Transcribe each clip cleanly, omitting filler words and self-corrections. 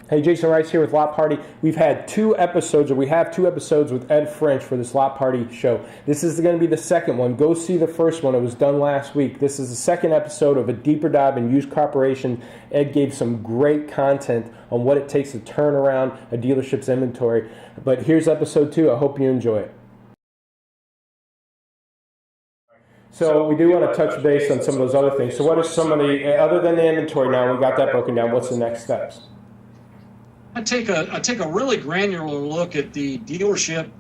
Hey, Jason Rice here with Lot Party. We have two episodes with Ed French for this Lot Party show. This is going to be the second one. Go see the first one. It was done last week. This is the second episode of a deeper dive in used car operation. Ed gave some great content on what it takes to turn around a dealership's inventory. But here's episode 2. I hope you enjoy it. So we do want to touch base on some of those other things. So what is some of the, other than the inventory now, we got that broken down, what's the next steps? I take a really granular look at the dealership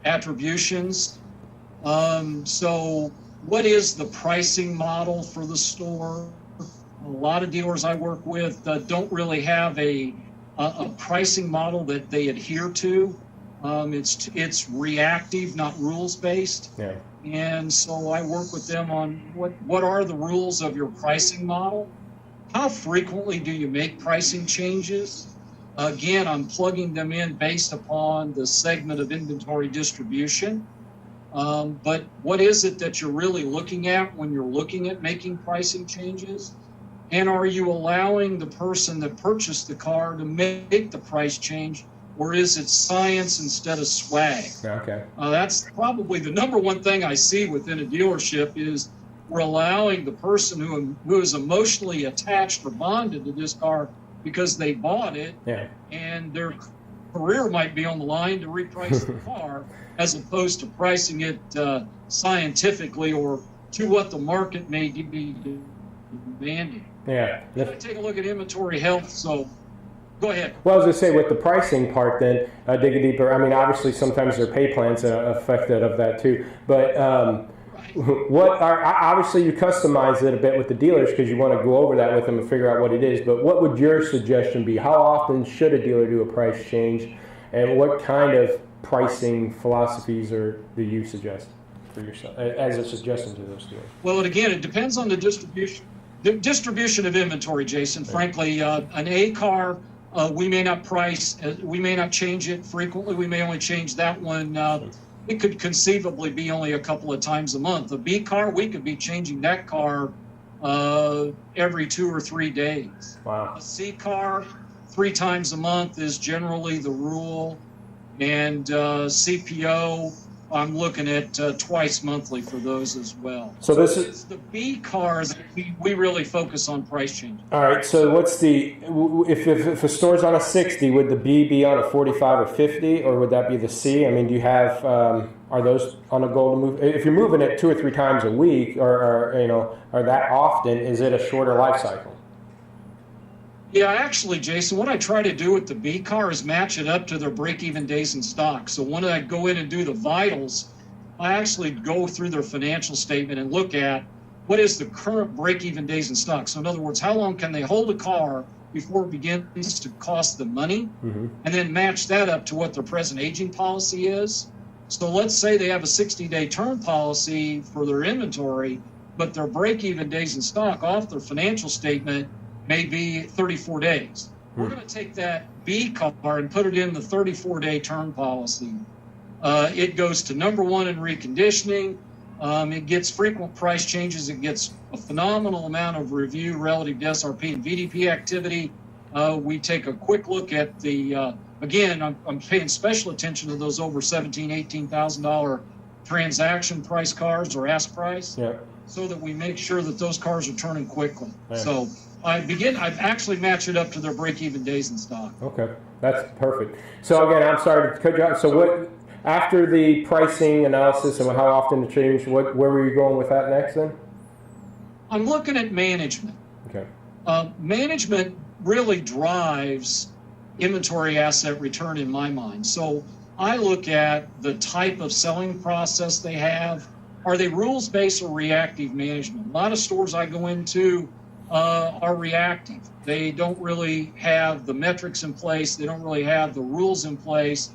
attributions. So what is the pricing model for the store? A lot of dealers I work with don't really have a pricing model that they adhere to. It's reactive, not rules based. Yeah. And so I work with them on what are the rules of your pricing model? How frequently do you make pricing changes? Again, I'm plugging them in based upon the segment of inventory distribution. But what is it that you're really looking at when you're looking at making pricing changes? And are you allowing the person that purchased the car to make the price change, or is it science instead of swag? Okay. That's probably the number one thing I see within a dealership is we're allowing the person who is emotionally attached or bonded to this car because they bought it, yeah, and their career might be on the line to reprice the car, as opposed to pricing it scientifically or to what the market may be demanding. Yeah. Take a look at inventory health. So go ahead. Well, I was going to say with the pricing part then, digging deeper, I mean, obviously sometimes their pay plans are affected of that too. But obviously you customize it a bit with the dealers because you want to go over that with them and figure out what it is. But what would your suggestion be? How often should a dealer do a price change? And what kind of pricing philosophies do you suggest for yourself as a suggestion to those dealers? Well, again, it depends on the distribution. The distribution of inventory, Jason. Frankly, an A car, we may not price, we may not change it frequently. We may only change that one. It could conceivably be only a couple of times a month. A B car, we could be changing that car every 2 or 3 days. Wow. A C car, 3 times a month is generally the rule. And CPO, I'm looking at twice monthly for those as well. So this is the B cars. We really focus on price change. All right. So what's the if a store's on a 60, would the B be on a 45 or 50, or would that be the C? I mean, do you have are those on a goal to move? If you're moving it 2 or 3 times a week, or that often, is it a shorter life cycle? Yeah, actually, Jason, what I try to do with the B car is match it up to their break-even days in stock. So when I go in and do the vitals, I actually go through their financial statement and look at what is the current break-even days in stock. So in other words, how long can they hold a car before it begins to cost them money? Mm-hmm. And then match that up to what their present aging policy is. So let's say they have a 60-day turn policy for their inventory, but their break-even days in stock off their financial statement may be 34 days. We're going to take that B car and put it in the 34-day turn policy. It goes to number 1 in reconditioning. It gets frequent price changes. It gets a phenomenal amount of review relative to SRP and VDP activity. We take a quick look at the, again, I'm paying special attention to those over $17,000, $18,000 transaction price cars or ask price, yeah, so that we make sure that those cars are turning quickly. Yeah. So I actually match it up to their break-even days in stock. Okay, that's perfect. So again, I'm sorry to cut you off. So what after the pricing analysis and how often to change? Where were you going with that next then? I'm looking at management. Okay. Management really drives inventory asset return in my mind. So I look at the type of selling process they have. Are they rules-based or reactive management? A lot of stores I go into are reactive. They don't really have the metrics in place. They don't really have the rules in place,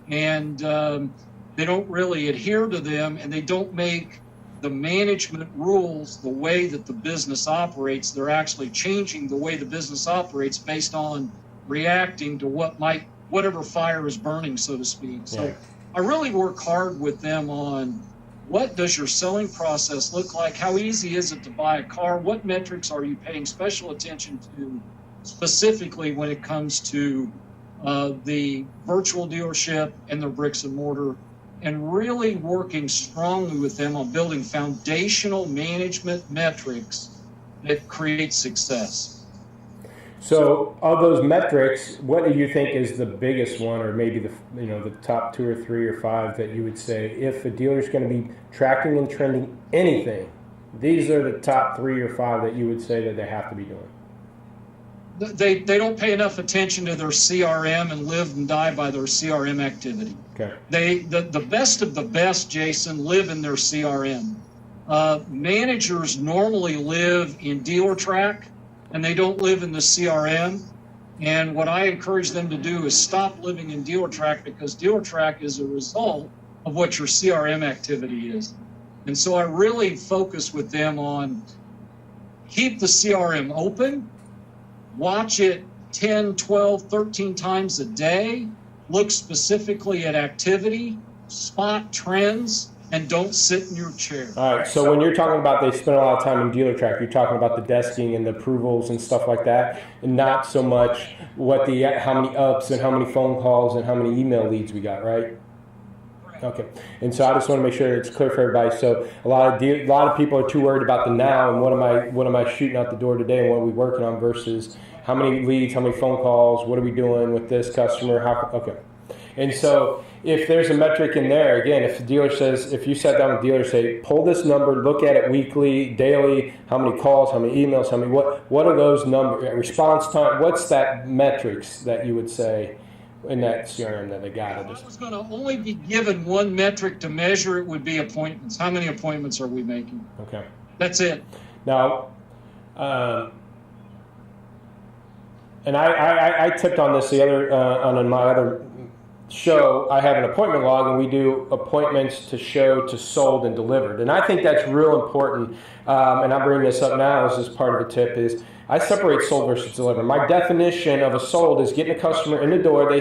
and they don't really adhere to them, and they don't make the management rules the way that the business operates. They're actually changing the way the business operates based on reacting to whatever fire is burning, so to speak. So I really work hard with them on what does your selling process look like? How easy is it to buy a car? What metrics are you paying special attention specifically when it comes to the virtual dealership and their bricks and mortar, and really working strongly with them on building foundational management metrics that create success. So, of those metrics, what do you think is the biggest one, or maybe the top 2 or 3 or 5 that you would say if a dealer is going to be tracking and trending anything? These are the top 3 or 5 that you would say that they have to be doing. They don't pay enough attention to their CRM and live and die by their CRM activity. Okay. The best of the best, Jason, live in their CRM. Managers normally live in DealerTrack, and they don't live in the CRM. And what I encourage them to do is stop living in DealerTrack, because DealerTrack is a result of what your CRM activity is. And so I really focus with them on keep the CRM open, watch it 10, 12, 13 times a day, look specifically at activity, spot trends, and don't sit in your chair. All right, so when you're talking about they spend a lot of time in DealerTrack, you're talking about the desking and the approvals and stuff like that, and not so much how many ups and how many phone calls and how many email leads we got, right? Okay, and so I just want to make sure it's clear for everybody. So a lot of people are too worried about the now and what am I shooting out the door today and what are we working on versus how many leads, how many phone calls, what are we doing with this customer? Okay, and so if there's a metric in there, again, if the dealer says, if you sat down with the dealer, say, pull this number, look at it weekly, daily, how many calls, how many emails, what are those numbers, response time, what's that metrics that you would say in that CRM that they got? If I was going to only be given one metric to measure, it would be appointments. How many appointments are we making? Okay. That's it. Now, and I tipped on this the other on my other show. I have an appointment log, and we do appointments to show to sold and delivered, and I think that's real important. And I'm bringing this up now as part of the tip is I separate sold versus delivered. My definition of a sold is getting a customer in the door.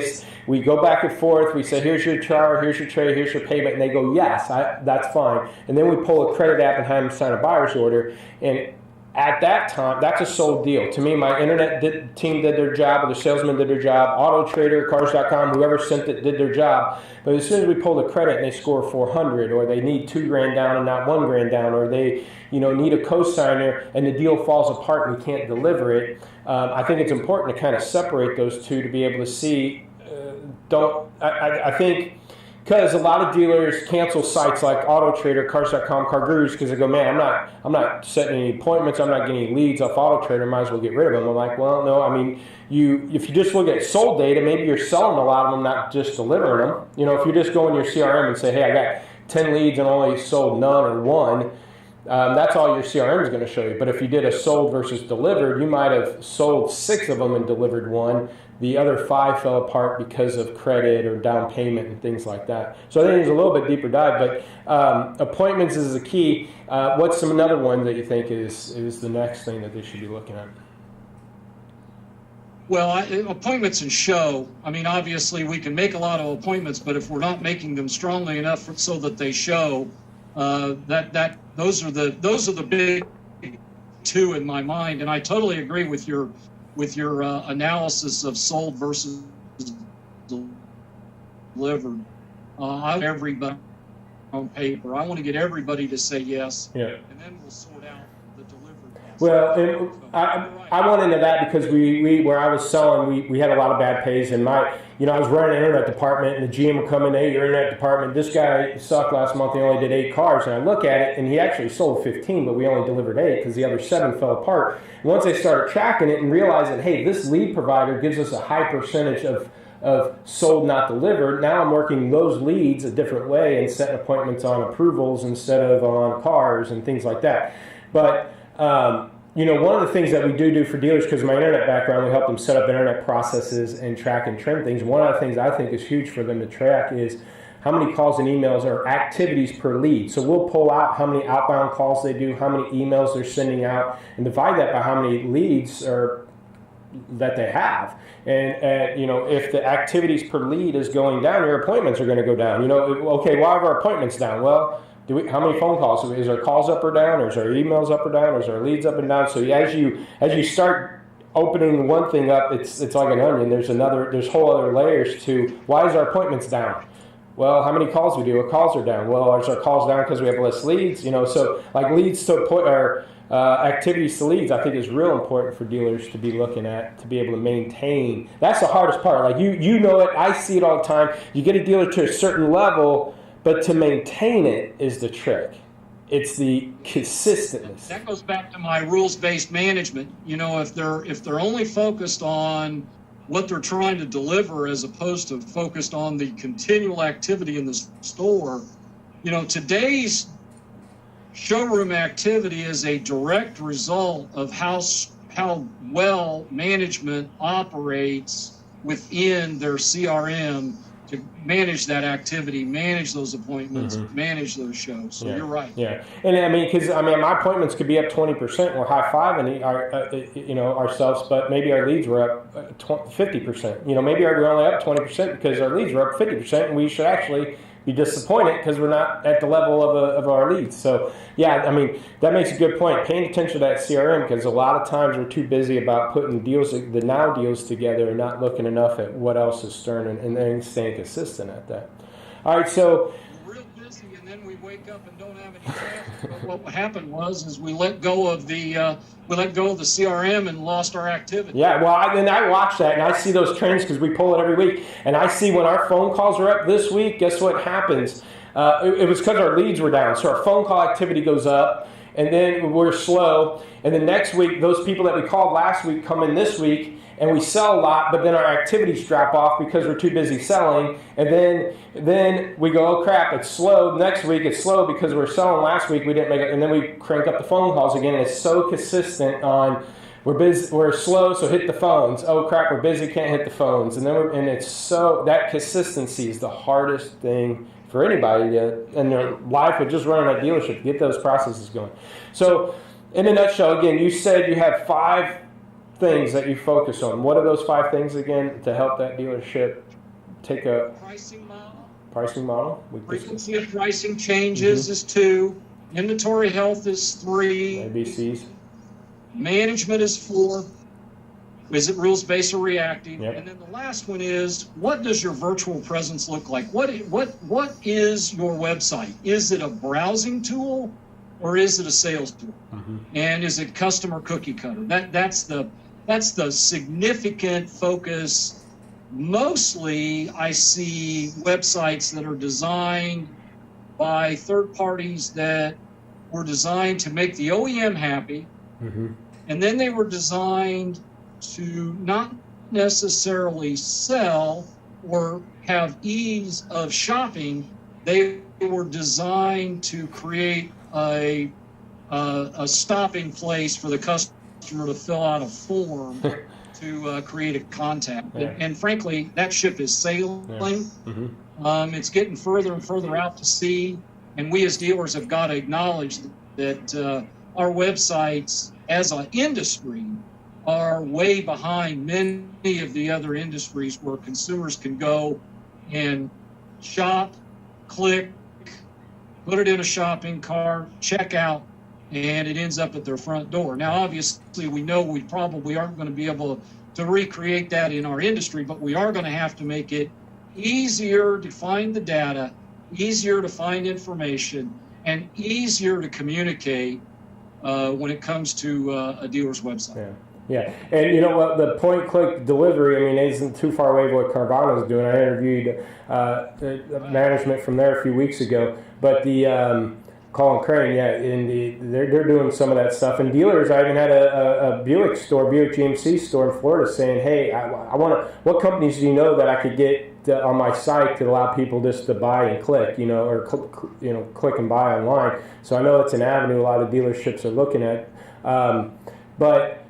We go back and forth. We say, here's your chart, here's your trade, here's your payment, and they go, yes, that's fine. And then we pull a credit app and have them sign a buyer's order. And at that time, that's a sold deal. To me, my internet team did their job, or the salesman did their job, Auto Trader, Cars.com, whoever sent it did their job. But as soon as we pull the credit and they score 400, or they need $2,000 down and not $1,000 down, or they need a co-signer and the deal falls apart and we can't deliver it, I think it's important to kind of separate those two to be able to see. I think because a lot of dealers cancel sites like Auto Trader, Cars.com, CarGurus because they go, man, I'm not setting any appointments, I'm not getting any leads off Auto Trader, might as well get rid of them. I'm like, well, no, I mean, if you just look at sold data, maybe you're selling a lot of them, not just delivering them. If you just go in your CRM and say, hey, I got 10 leads and only sold none or one, that's all your CRM is going to show you. But if you did a sold versus delivered, you might have sold 6 of them and delivered 1. The other 5 fell apart because of credit or down payment and things like that. So I think there's a little bit deeper dive, but appointments is the key. What's another one that you think is the next thing that they should be looking at? Well, appointments and show. I mean, obviously we can make a lot of appointments, but if we're not making them strongly enough so that they show, those are the big 2 in my mind. And I totally agree with your analysis of sold versus delivered. I want everybody on paper. I want to get everybody to say yes, and then we'll sort out the delivered. Well, I went into that because we where I was selling, we had a lot of bad pays, and I was running an internet department, and the GM would come in, hey, your internet department, this guy sucked last month, he only did 8 cars, and I look at it, and he actually sold 15, but we only delivered 8 because the other 7 fell apart. And once they started tracking it and realizing, hey, this lead provider gives us a high percentage of sold, not delivered, now I'm working those leads a different way and setting appointments on approvals instead of on cars and things like that. But one of the things that we do for dealers, because of my internet background, we help them set up internet processes and track and trend things. One of the things I think is huge for them to track is how many calls and emails or activities per lead. So we'll pull out how many outbound calls they do, how many emails they're sending out, and divide that by how many leads that they have. And if the activities per lead is going down, your appointments are going to go down. Okay, why are our appointments down? Well, how many phone calls? Is our calls up or down? Or is our emails up or down? Or is our leads up and down? So as you start opening one thing up, it's like an onion. There's whole other layers to why is our appointments down? Well, how many calls we do? Our calls are down. Well, is our calls down because we have less leads? So like leads to activities to leads, I think is real important for dealers to be looking at, to be able to maintain. That's the hardest part. Like you know it, I see it all the time. You get a dealer to a certain level, but to maintain it is the trick. It's the consistentness. That goes back to my rules-based management. If they're only focused on what they're trying to deliver as opposed to focused on the continual activity in the store, today's showroom activity is a direct result of how well management operates within their CRM to manage that activity, manage those appointments, manage those shows. So you're right. Yeah, and because my appointments could be up 20%. We're high-fiving ourselves, but maybe our leads were up 50%. Maybe we're only up 20% because our leads were up 50%, and we should actually be disappointed because we're not at the level of our leads. So yeah, that makes a good point. Paying attention to that CRM, because a lot of times we're too busy about putting the now deals together and not looking enough at what else is stirring and then staying consistent at that. All right, so we're real busy, and then we wake up and don't have any traffic. But what happened was we let go of the CRM and lost our activity. Yeah, well, I watch that, and I see those trends because we pull it every week. And I see when our phone calls are up this week, guess what happens? It was because our leads were down. So our phone call activity goes up, and then we're slow. And then next week, those people that we called last week come in this week, and we sell a lot, but then our activities drop off because we're too busy selling. And then we go, oh crap, it's slow. Next week it's slow because we're selling last week, we didn't make it. And then we crank up the phone calls again. And it's so consistent on we're busy, we're slow, so hit the phones. Oh crap, we're busy, can't hit the phones. And it's so, that consistency is the hardest thing for anybody in their life of just running a dealership to get those processes going. So in a nutshell, again, you said you have 5 things that you focus on. What are those 5 things again to help that dealership take a pricing model? Frequency of pricing changes is 2. Inventory health is 3. ABCs. Management is 4. Is it rules-based or reactive? Yep. And then the last one is, what does your virtual presence look like? What is your website? Is it a browsing tool or is it a sales tool? And is it customer cookie cutter? That's the significant focus. Mostly I see websites that are designed by third parties that were designed to make the OEM happy. And then they were designed to not necessarily sell or have ease of shopping. They were designed to create a stopping place for the customer to fill out a form to create a contact. And frankly, that ship is sailing. It's getting further and further out to sea. And we as dealers have got to acknowledge that our websites as an industry are way behind many of the other industries where consumers can go and shop, click, put it in a shopping cart, check out, and it ends up at their front door. Now, obviously, we know we probably aren't going to be able to recreate that in our industry, but we are going to have to make it easier to find the data, easier to find information, and easier to communicate when it comes to a dealer's website. Yeah, and you know what, the point-click delivery, isn't too far away from what Carvana's doing. I interviewed the management from there a few weeks ago, but the Colin Crane, they're doing some of that stuff. And dealers, I even had a Buick GMC store in Florida saying, hey, I want to, what companies do you know that I could get on my site to allow people just to buy and click, or click and buy online. So I know it's an avenue a lot of dealerships are looking at. But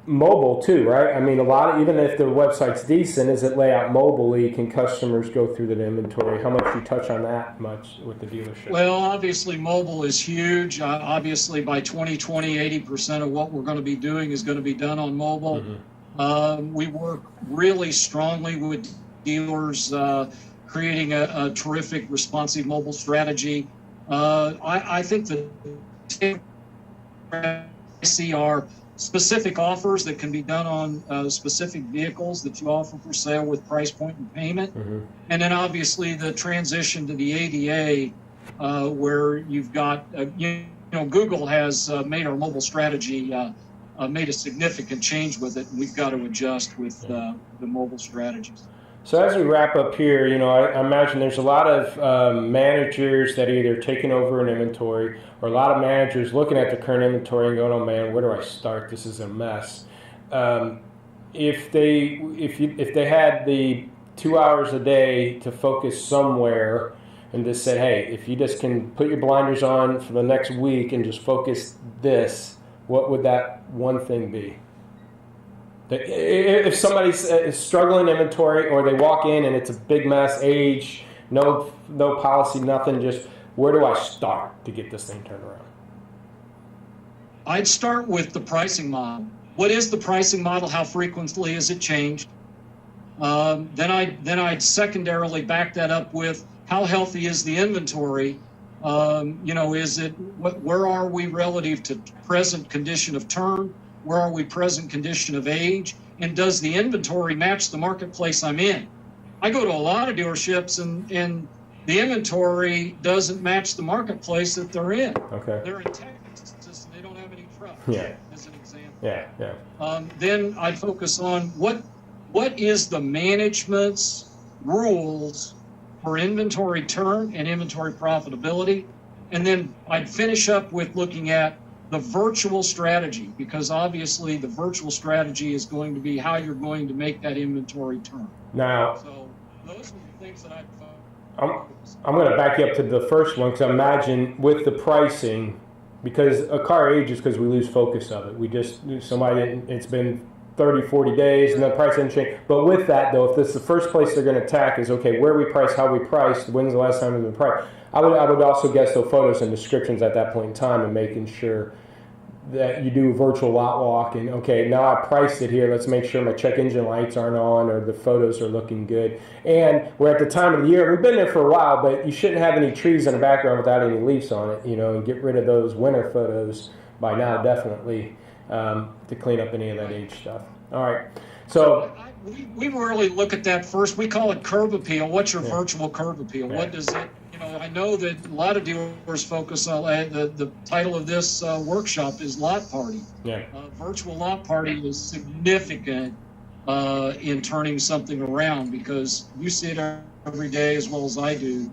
mobile too, right? A lot of, even if the website's decent, is it layout mobilely? Can customers go through the inventory? How much do you touch on that much with the dealership? Well, obviously mobile is huge. Obviously by 2020, 80% of what we're going to be doing is going to be done on mobile. We work really strongly with dealers creating a terrific responsive mobile strategy. I think that I see our specific offers that can be done on specific vehicles that you offer for sale with price point and payment. And then obviously the transition to the ADA, where you've got, Google has made our mobile strategy, made a significant change with it, and we've got to adjust with the mobile strategies. So as we wrap up here, I imagine there's a lot of managers that are either taking over an inventory, or a lot of managers looking at the current inventory and going, "Oh man, where do I start? This is a mess." If they had the 2 hours a day to focus somewhere, and just said, "Hey, if you just can put your blinders on for the next week and just focus this," what would that one thing be? If somebody's struggling inventory, or they walk in and it's a big mess, age, no policy, nothing, just where do I start to get this thing turned around? I'd start with the pricing model. What is the pricing model? How frequently is it changed? Then I'd secondarily back that up with how healthy is the inventory? Is it where are we relative to present condition of turn? Where are we present condition of age? And does the inventory match the marketplace I'm in? I go to a lot of dealerships and the inventory doesn't match the marketplace that they're in. Okay. They're in Texas and they don't have any trucks, as an example. Yeah. Then I'd focus on what is the management's rules for inventory turn and inventory profitability. And then I'd finish up with looking at the virtual strategy, because obviously the virtual strategy is going to be how you're going to make that inventory turn. Now, so those are the things that I'm going to back you up to the first one, because I imagine with the pricing, because a car ages because we lose focus of it. It's been 30, 40 days and the price didn't change. But with that though, if this is the first place they're going to attack is, okay, where we price, how we priced, when's the last time we've been priced? I would also guess the photos and descriptions at that point in time, and making sure that you do a virtual lot walk and, okay, now I priced it here, let's make sure my check engine lights aren't on or the photos are looking good. And we're at the time of the year, we've been there for a while, but you shouldn't have any trees in the background without any leaves on it, and get rid of those winter photos by now, definitely, to clean up any of that age stuff. All right. So we really look at that first. We call it curb appeal. What's your virtual curb appeal? Yeah. What does it, I know that a lot of dealers focus on the title of this workshop is Lot Party. Yeah. Virtual Lot Party is significant in turning something around, because you see it every day as well as I do.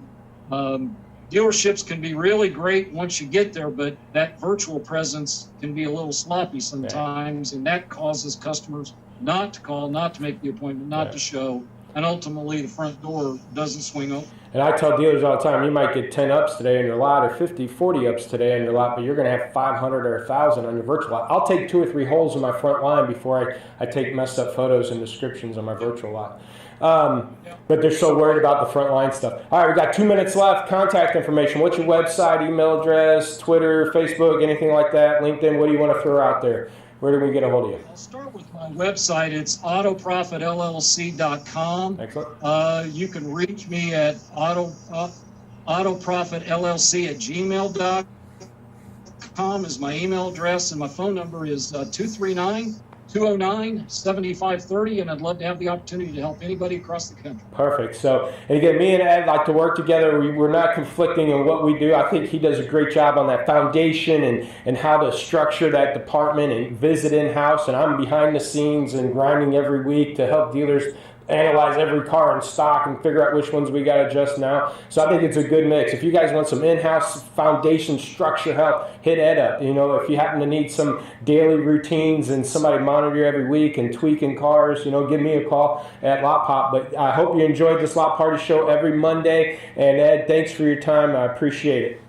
Dealerships can be really great once you get there, but that virtual presence can be a little sloppy sometimes, and that causes customers not to call, not to make the appointment, not to show, and ultimately the front door doesn't swing open. And I tell dealers all the time, you might get 10 ups today on your lot, or 50, 40 ups today on your lot, but you're going to have 500 or 1,000 on your virtual lot. I'll take 2 or 3 holes in my front line before I take messed up photos and descriptions on my virtual lot. But they're so worried about the front line stuff. All right, we got 2 minutes left. Contact information. What's your website, email address, Twitter, Facebook, anything like that, LinkedIn? What do you want to throw out there? Where do we get a hold of you? I'll start with my website. It's autoprofitllc.com. Excellent. You can reach me at autoprofitllc@gmail.com is my email address, and my phone number is 239-209-7530, and I'd love to have the opportunity to help anybody across the country. Perfect. So, and again, me and Ed like to work together. We're not conflicting in what we do. I think he does a great job on that foundation and how to structure that department and visit in-house. And I'm behind the scenes and grinding every week to help dealers analyze every car in stock and figure out which ones we got to adjust now. So I think it's a good mix. If you guys want some in-house foundation structure help, hit Ed up. If you happen to need some daily routines and somebody monitor every week and tweaking cars, give me a call at Lot Pop. But I hope you enjoyed this Lot Party show every Monday. And Ed, thanks for your time. I appreciate it.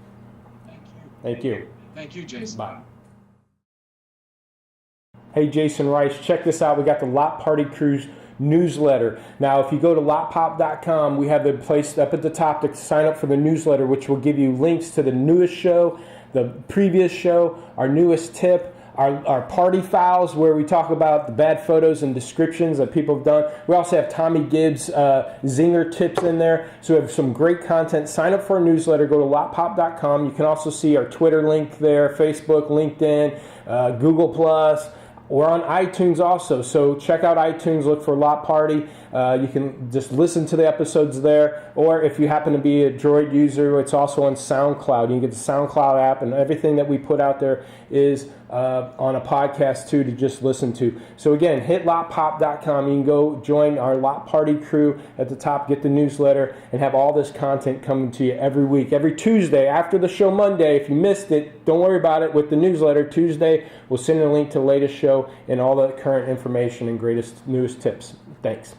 Thank you. Thank you. Thank you, Jason. Bye. Hey, Jason Rice, check this out. We got the Lot Party Cruise newsletter. Now, if you go to lotpop.com, we have the place up at the top to sign up for the newsletter, which will give you links to the newest show, the previous show, our newest tip, our party files where we talk about the bad photos and descriptions that people have done. We also have Tommy Gibbs zinger tips in there. So we have some great content. Sign up for our newsletter. Go to lotpop.com. You can also see our Twitter link there, Facebook, LinkedIn, Google+. or on iTunes also. So check out iTunes, look for Lot Party. You can just listen to the episodes there. Or if you happen to be a Droid user, it's also on SoundCloud. You can get the SoundCloud app, and everything that we put out there is on a podcast too to just listen to. So again, hit lotpop.com. You can go join our Lot Party crew at the top, get the newsletter, and have all this content coming to you every week. Every Tuesday after the show Monday. If you missed it, don't worry about it. With the newsletter, Tuesday, we'll send you a link to the latest show and all the current information and greatest news tips. Thanks.